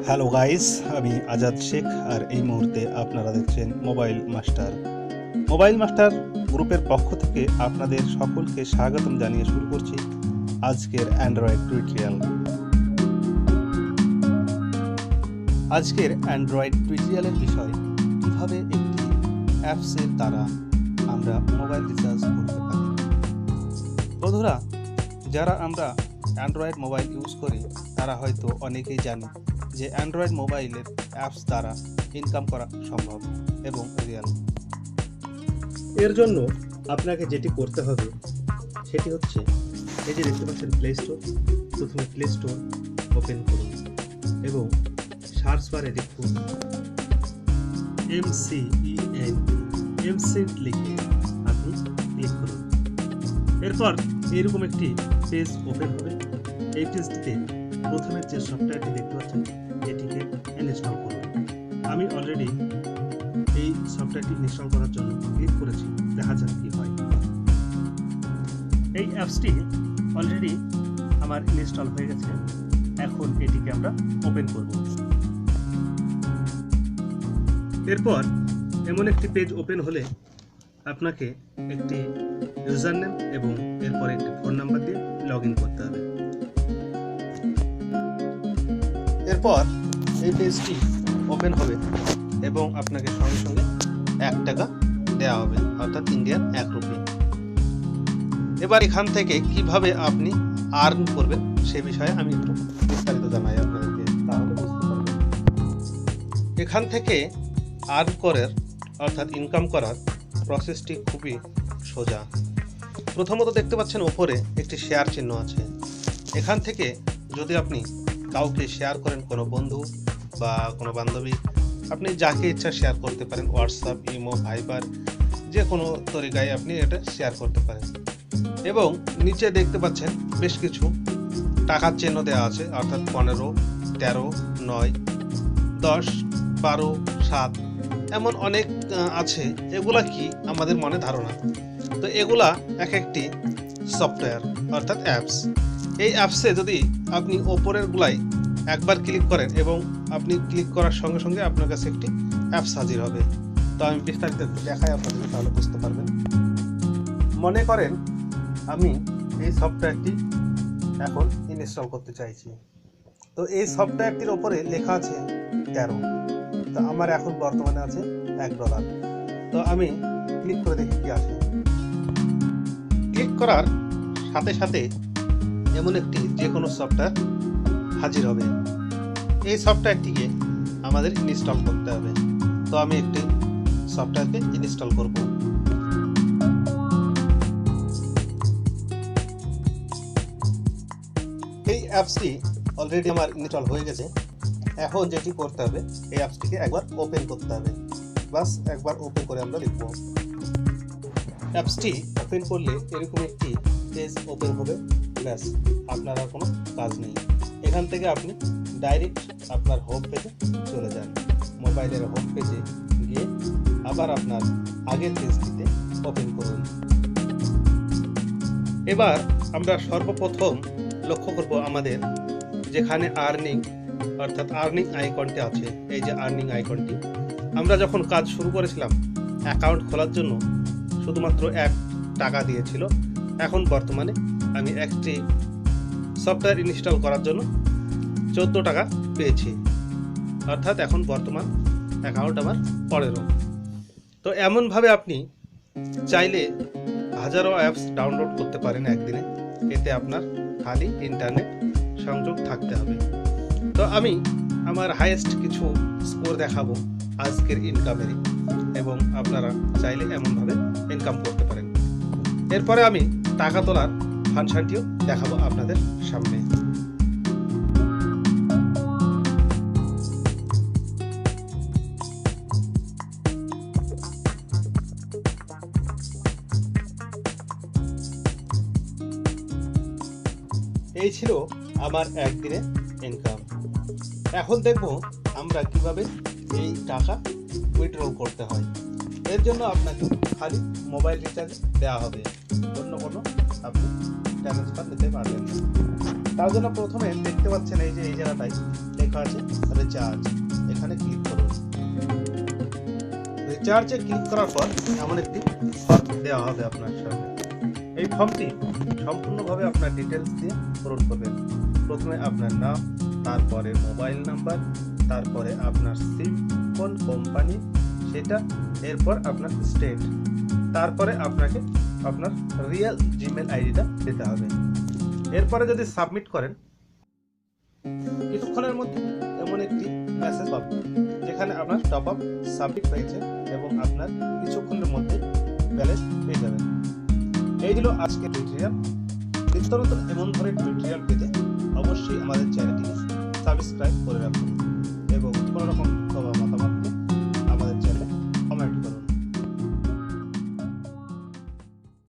Hello guys, আমি আজাদ শেখ আর এই মুহূর্তে আপনারা দেখছেন মোবাইল মাস্টার। মোবাইল মাস্টার গ্রুপের পক্ষ থেকে আপনাদের সকলকে স্বাগতম জানিয়ে শুরু করছি আজকের অ্যান্ড্রয়েড টিউটোরিয়াল। আজকের অ্যান্ড্রয়েড টিউটোরিয়ালের বিষয় কিভাবে একটি অ্যাপসের দ্বারা আমরা মোবাইল রিচার্জ করতে পারি। বন্ধুরা, যারা আমরা অ্যান্ড্রয়েড মোবাইল ইউজ করি তারা হয়তো অনেকেই জানে যে অ্যান্ড্রয়েড মোবাইলের অ্যাপস দ্বারা ইনকাম করা সম্ভব এবং রিয়েল। এর জন্য আপনাকে যেটি করতে হবে সেটি হচ্ছে, এই যে দেখতে পাচ্ছেন প্লে স্টোর, প্রথমে প্লে স্টোর ওপেন করুন এবং সার্চ বারে লিখুন এমসেন্ট লিখে আপনি ক্লিক করুন। এরপর এরকম একটি পেজ ওপেন হবে। এই পেজটিতে প্রথমে যে সফটওয়্যারটি দেখতে পাচ্ছেন এটিকে ইনস্টল করুন। আমি অলরেডি এই সফটওয়্যারটি ইনস্টল করার জন্য ক্লিক করেছি, দেখা যাক কি হয়। এই অ্যাপসটি অলরেডি আমার ইনস্টল হয়ে গেছে। এখন এটিকে আমরা ওপেন করব। এরপর এমন একটি পেজ ওপেন হলে আপনাকে একটি ইউজার নেম এবং এরপরে একটি ফোন নাম্বার দিয়ে লগ ইন করতে হবে। এরপর এই পেজটি ওপেন হবে এবং আপনাকে সঙ্গে সঙ্গে 1 টাকা দেওয়া হবে, অর্থাৎ ইন্ডিয়ান 1 রুপি। এবার এখান থেকে কিভাবে আপনি আর্ন করবেন সে বিষয়ে আমি একটু বিস্তারিত জানাই আপনাদেরকে, তাহলে বুঝতে পারবেন। এখান থেকে আর্ন করার অর্থাৎ ইনকাম করার প্রসেসটি খুবই সোজা। প্রথমত দেখতে পাচ্ছেন ওপরে একটি শেয়ার চিহ্ন আছে। এখান থেকে যদি আপনি কাউকে শেয়ার করেন, কোনো বন্ধু বা কোনো বান্ধবী, আপনি যাকে ইচ্ছা শেয়ার করতে পারেন। হোয়াটসঅ্যাপ, ইমো, ভাইবার, যে কোনো তরিকায় আপনি এটা শেয়ার করতে পারেন। এবং নিচে দেখতে পাচ্ছেন বেশ কিছু টাকার চিহ্ন দেওয়া আছে, অর্থাৎ 15, 13, 9, 10, 12, 7 এমন অনেক আছে। এগুলা কি আমাদের মনে ধারণা। তো এগুলা এক একটি সফটওয়্যার অর্থাৎ অ্যাপস। এই অ্যাপসে যদি আপনি ওপরের গুলাই একবার ক্লিক করেন এবং আপনি ক্লিক করার সঙ্গে সঙ্গে আপনার কাছে একটি অ্যাপস হাজির হবে। তো আমি বিস্তারিত দেখাই আপনাদের, তাহলে বুঝতে পারবেন। মনে করেন আমি এই সফটওয়্যারটি এখন ইনস্টল করতে চাইছি। তো এই সফটওয়্যারটির ওপরে লেখা আছে 13। তো আমার এখন বর্তমানে আছে $1। তো আমি ক্লিক করে দেখি কি আসে। ক্লিক করার সাথে সাথে এমন একটি যে কোনো সফটওয়্যার হাজির হবে। এই সফটওয়্যারটিকে আমাদের ইনস্টল করতে হবে। তো আমি একটি সফটওয়্যারকে ইনস্টল করব। এই অ্যাপসটি অলরেডি আমার ইনস্টল হয়ে গেছে। এখন যেটি করতে হবে, এই অ্যাপসটিকে একবার ওপেন করতে হবে। বাস একবার ওপেন করে আমরা লিখব। অ্যাপসটি ওপেন করলে এরকম একটি পেজ ওপেন হবে। ব্যাস, আপনার আর কোনো কাজ নেই। এখান থেকে আপনি ডাইরেক্ট আপনার হোম পেজে চলে যান। মোবাইলের হোম পেজে গিয়ে আবার আপনার আগের পেজটিতে ওপেন করুন। এবার আমরা সর্বপ্রথম লক্ষ্য করব আমাদের যেখানে আর্নিং অর্থাৎ আর্নিং আইকনটি আছে। এই যে আর্নিং আইকনটি, আমরা যখন কাজ শুরু করেছিলাম অ্যাকাউন্ট খোলার জন্য শুধুমাত্র 1 টাকা দিয়েছিল। এখন বর্তমানে আমি একটি সফটওয়্যার ইনস্টল করার জন্য 14 টাকা পেয়েছি, অর্থাৎ এখন বর্তমান অ্যাকাউন্ট আমার 15। তো এমনভাবে আপনি চাইলে হাজারো অ্যাপস ডাউনলোড করতে পারেন একদিনে। এতে আপনার খালি ইন্টারনেট সংযোগ থাকতে হবে। তো আমি আমার হাইয়েস্ট কিছু স্কোর দেখাবো আজকের ইনকামেরই, এবং আপনারা চাইলে এমনভাবে ইনকাম করতে পারেন। এরপরে আমি টাকা তোলার ফাংশনটিও দেখাবো আপনাদের সামনে। এই ছিল আমার একদিনে ইনকাম। এখন দেখব আমরা কিভাবে এই টাকা উইথড্র করতে হয়। এর জন্য আপনাকে খালি মোবাইল রিচার্জ দেওয়া হবে, অন্য কোনো আপনি ট্রান্সফার নিতে পারবেন না। তার জন্য প্রথমে দেখতে পাচ্ছেন এই যে এই জায়গাটায় লেখা লেখা আছে রিচার্জ, এখানে ক্লিক করুন। রিচার্জে ক্লিক করার পর এমন একটি ফর্ম দেওয়া হবে আপনার সামনে। এই ফর্মটি সম্পূর্ণভাবে আপনার ডিটেলস দিয়ে পূরণ করবেন। প্রথমে আপনার নাম, তারপরে মোবাইল নাম্বার, তারপরে আপনার সিম কোন কোম্পানি সেটা, এরপর আপনার স্টেট, তারপরে আপনাকে আপনার রিয়েল জিমেল আইডিটা দিতে হবে। এরপরে যদি সাবমিট করেন, কিছুক্ষণের মধ্যে এমন একটি মেসেজ পাবেন যেখানে আপনার টপ আপ সাবমিট হয়েছে এবং আপনার কিছুক্ষণের মধ্যে ব্যালেন্স পেয়ে যাবেন। এই হলো আজকের টিউটোরিয়াল। নিত্য নতুন এমন ধরনের টিউটোরিয়াল পেতে অবশ্যই আমাদের চ্যানেলটিকে সাবস্ক্রাইব করে রাখুন এবং কোনো রকম মতামত